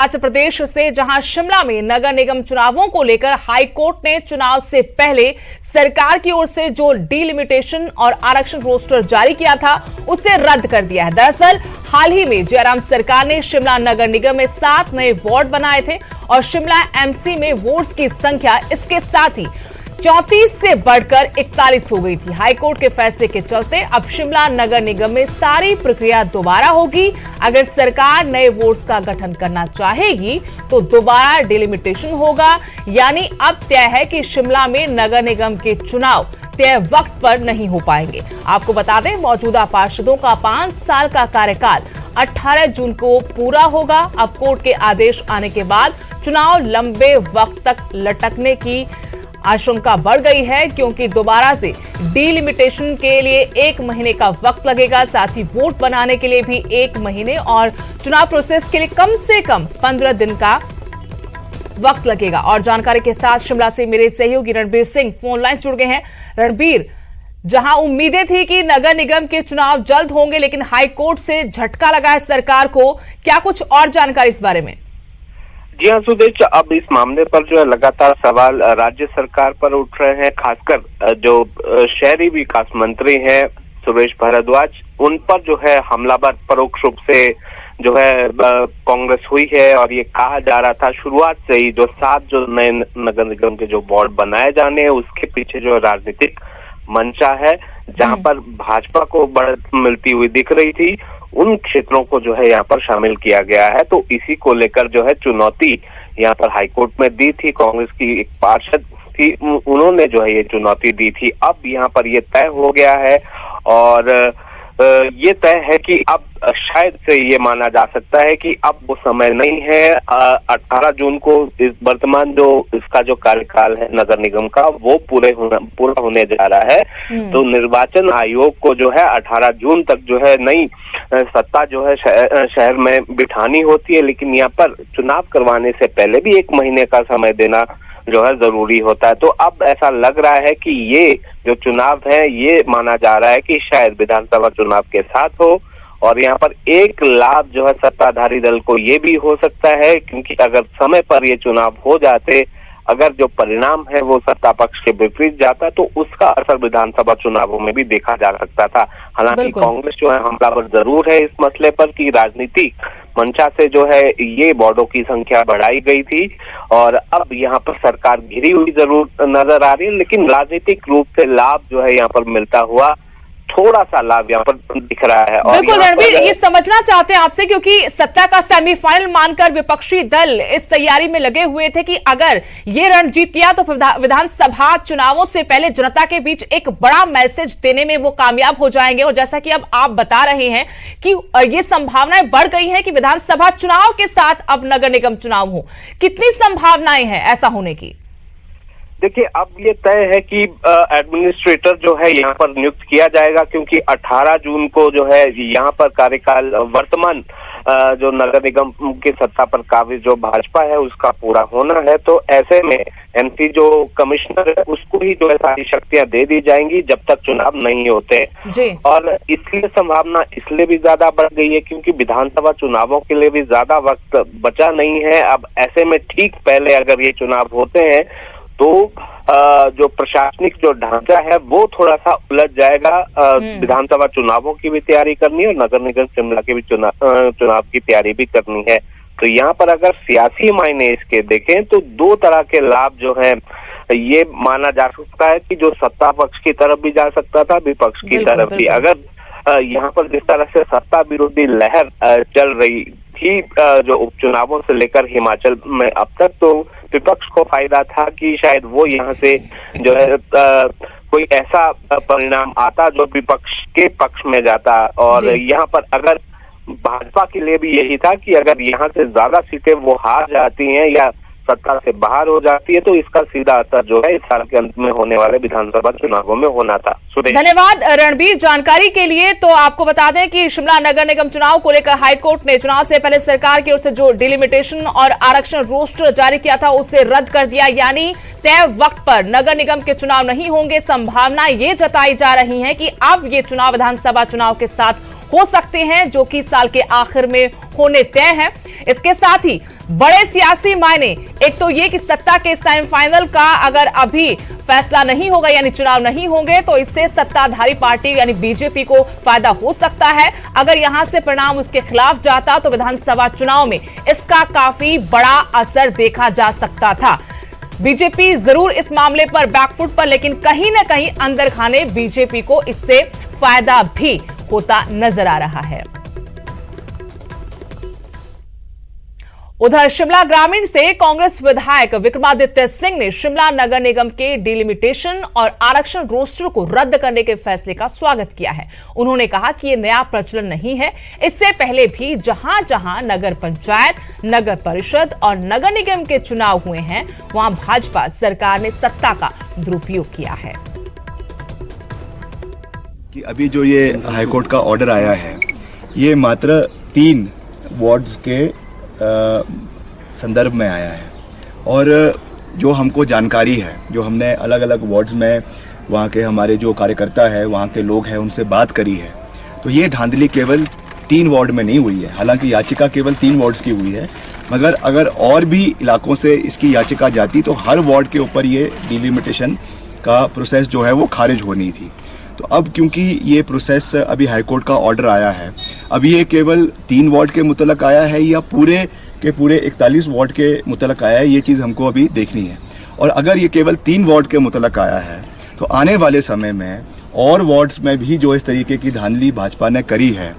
हिमाचल प्रदेश से, जहां शिमला में नगर निगम चुनावों को लेकर हाईकोर्ट ने चुनाव से पहले सरकार की ओर से जो डीलिमिटेशन और आरक्षण रोस्टर जारी किया था उसे रद्द कर दिया है। दरअसल हाल ही में जयराम सरकार ने शिमला नगर निगम में 7 नए वार्ड बनाए थे और शिमला एमसी में वोट्स की संख्या इसके साथ ही 34 से बढ़कर 41 हो गई थी। हाईकोर्ट के फैसले के चलते अब शिमला नगर निगम में सारी प्रक्रिया दोबारा होगी। अगर सरकार नए वोट्स का गठन करना चाहेगी तो दोबारा डिलिमिटेशन होगा, यानी अब तय है कि शिमला में नगर निगम के चुनाव तय वक्त पर नहीं हो पाएंगे। आपको बता दें, मौजूदा पार्षदों का 5 साल का कार्यकाल 18 जून को पूरा होगा। अब कोर्ट के आदेश आने के बाद चुनाव लंबे वक्त तक लटकने की आशंका बढ़ गई है, क्योंकि दोबारा से डीलिमिटेशन के लिए 1 महीने का वक्त लगेगा, साथ ही वोट बनाने के लिए भी 1 महीने और चुनाव प्रोसेस के लिए कम से कम 15 दिन का वक्त लगेगा। और जानकारी के साथ शिमला से मेरे सहयोगी रणबीर सिंह फोन लाइन जुड़ गए हैं। रणबीर, जहां उम्मीदें थी कि नगर निगम के चुनाव जल्द होंगे, लेकिन हाईकोर्ट से झटका लगा है सरकार को, क्या कुछ और जानकारी इस बारे में? जी हाँ सुदेश, अब इस मामले पर जो है लगातार सवाल राज्य सरकार पर उठ रहे हैं, खासकर जो शहरी विकास मंत्री हैं सुरेश भारद्वाज, उन पर जो है हमलावर परोक्ष रूप से जो है कांग्रेस हुई है। और ये कहा जा रहा था शुरुआत से ही जो 7 जो नए नगर निगम के जो वार्ड बनाए जाने हैं उसके पीछे जो राजनीतिक मंशा है, जहां पर भाजपा को बढ़त मिलती हुई दिख रही थी, उन क्षेत्रों को जो है यहाँ पर शामिल किया गया है। तो इसी को लेकर जो है चुनौती यहाँ पर हाईकोर्ट में दी थी। कांग्रेस की एक पार्षद थी, उन्होंने जो है ये चुनौती दी थी। अब यहाँ पर ये तय हो गया है और ये तय है कि अब शायद से ये माना जा सकता है कि अब वो समय नहीं है। 18 जून को इस वर्तमान जो इसका जो कार्यकाल है नगर निगम का वो पूरा होने जा रहा है। तो निर्वाचन आयोग को जो है 18 जून तक जो है नई सत्ता जो है शहर में बिठानी होती है, लेकिन यहाँ पर चुनाव करवाने से पहले भी 1 महीने का समय देना जो है जरूरी होता है। तो अब ऐसा लग रहा है कि ये जो चुनाव है ये माना जा रहा है कि शायद विधानसभा चुनाव के साथ हो। और यहाँ पर एक लाभ जो है सत्ताधारी दल को ये भी हो सकता है, क्योंकि अगर समय पर ये चुनाव हो जाते, अगर जो परिणाम है वो सत्ता पक्ष के विपरीत जाता तो उसका असर विधानसभा चुनावों में भी देखा जा सकता था। हालांकि कांग्रेस जो है हमलावर जरूर है इस मसले पर कि राजनीतिक मंशा से जो है ये वार्डों की संख्या बढ़ाई गई थी और अब यहाँ पर सरकार घिरी हुई जरूर नजर आ रही है, लेकिन राजनीतिक रूप से लाभ जो है यहाँ पर मिलता हुआ थोड़ा सा लाभ यहाँ पर दिख रहा है। और बिल्कुल रणबीर, ये समझना चाहते हैं आपसे, क्योंकि सत्ता का सेमीफाइनल मानकर विपक्षी दल इस तैयारी में लगे हुए थे कि अगर ये रण जीत लिया तो विधानसभा चुनावों से पहले जनता के बीच एक बड़ा मैसेज देने में वो कामयाब हो जाएंगे। और जैसा कि अब आप बता रहे हैं कि ये संभावनाएं बढ़ गई है कि विधानसभा चुनाव के साथ अब नगर निगम चुनाव हो, कितनी संभावनाएं हैं ऐसा होने की? देखिए, अब ये तय है कि एडमिनिस्ट्रेटर जो है यहाँ पर नियुक्त किया जाएगा, क्योंकि 18 जून को जो है यहाँ पर कार्यकाल वर्तमान जो नगर निगम की सत्ता पर काबिज जो भाजपा है उसका पूरा होना है। तो ऐसे में एमसी जो कमिश्नर है उसको ही जो है सारी शक्तियां दे दी जाएंगी जब तक चुनाव नहीं होते जी। और इसलिए संभावना इसलिए भी ज्यादा बढ़ गई है क्योंकि विधानसभा चुनावों के लिए भी ज्यादा वक्त बचा नहीं है। अब ऐसे में ठीक पहले अगर ये चुनाव होते हैं तो जो प्रशासनिक जो ढांचा है वो थोड़ा सा उलझ जाएगा। विधानसभा चुनावों की भी तैयारी करनी है और नगर निगम शिमला की भी चुनाव की तैयारी भी करनी है। तो यहाँ पर अगर सियासी मायने इसके देखें तो 2 तरह के लाभ जो हैं ये माना जा सकता है कि जो सत्ता पक्ष की तरफ भी जा सकता था, विपक्ष की तरफ भी। अगर यहाँ पर जिस तरह से सत्ता विरोधी लहर चल रही थी जो उपचुनावों से लेकर हिमाचल में अब तक, तो विपक्ष को फायदा था कि शायद वो यहाँ से जो है कोई ऐसा परिणाम आता जो विपक्ष के पक्ष में जाता। और यहाँ पर अगर भाजपा के लिए भी यही था कि अगर यहाँ से ज्यादा सीटें वो हार जाती हैं या सत्ता से बाहर हो जाती है तो इसका सीधा असर जो है इस साल के अंत में होने वाले विधानसभा चुनावों में होना था। धन्यवाद रणबीर जानकारी के लिए। तो आपको बता दें कि शिमला नगर निगम चुनाव को लेकर हाईकोर्ट ने चुनाव से पहले सरकार की ओर से जो डिलिमिटेशन और आरक्षण रोस्टर जारी किया था उसे रद्द कर दिया, यानी तय वक्त पर नगर निगम के चुनाव नहीं होंगे। संभावना ये जताई जा रही है कि अब ये चुनाव विधानसभा चुनाव के साथ हो सकते हैं, जो कि साल के आखिर में होने तय है। इसके साथ ही बड़े सियासी मायने। एक तो ये कि सत्ता के सेमीफाइनल का अगर अभी फैसला नहीं होगा यानी चुनाव नहीं होंगे तो इससे सत्ताधारी पार्टी यानी बीजेपी को फायदा हो सकता है। अगर यहां से परिणाम उसके खिलाफ जाता तो विधानसभा चुनाव में इसका काफी बड़ा असर देखा जा सकता था। बीजेपी जरूर इस मामले पर बैकफुट पर, लेकिन कहीं ना कहीं अंदर खाने बीजेपी को इससे फायदा भी होता नजर आ रहा है। उधर शिमला ग्रामीण से कांग्रेस विधायक विक्रमादित्य सिंह ने शिमला नगर निगम के डिलिमिटेशन और आरक्षण रोस्टर को रद्द करने के फैसले का स्वागत किया है। उन्होंने कहा कि यह नया प्रचलन नहीं है, इससे पहले भी जहां जहां नगर पंचायत, नगर परिषद और नगर निगम के चुनाव हुए हैं वहां भाजपा सरकार ने सत्ता का दुरुपयोग किया है। कि अभी जो ये हाईकोर्ट का ऑर्डर आया है ये मात्र 3 वार्ड्स के संदर्भ में आया है और जो हमको जानकारी है, जो हमने अलग अलग वार्ड्स में वहाँ के हमारे जो कार्यकर्ता है, वहाँ के लोग हैं, उनसे बात करी है, तो ये धांधली केवल 3 वार्ड में नहीं हुई है। हालांकि याचिका केवल 3 वार्ड्स की हुई है, मगर अगर और भी इलाकों से इसकी याचिका जाती तो हर वार्ड के ऊपर ये डिलिमिटेशन का प्रोसेस जो है वो खारिज होनी थी। तो अब क्योंकि ये प्रोसेस अभी हाईकोर्ट का ऑर्डर आया है, अभी ये केवल 3 वार्ड के मुतलक आया है या पूरे के पूरे 41 वार्ड के मुतलक आया है, ये चीज़ हमको अभी देखनी है। और अगर ये केवल 3 वार्ड के मुतलक आया है तो आने वाले समय में और वार्ड्स में भी जो इस तरीके की धांधली भाजपा ने करी है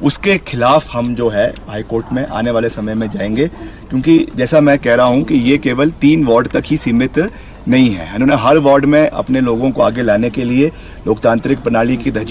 उसके खिलाफ हम जो है हाईकोर्ट में आने वाले समय में जाएंगे, क्योंकि जैसा मैं कह रहा हूं कि ये केवल 3 वार्ड तक ही सीमित नहीं है। इन्होंने हर वार्ड में अपने लोगों को आगे लाने के लिए लोकतांत्रिक प्रणाली की धज्जी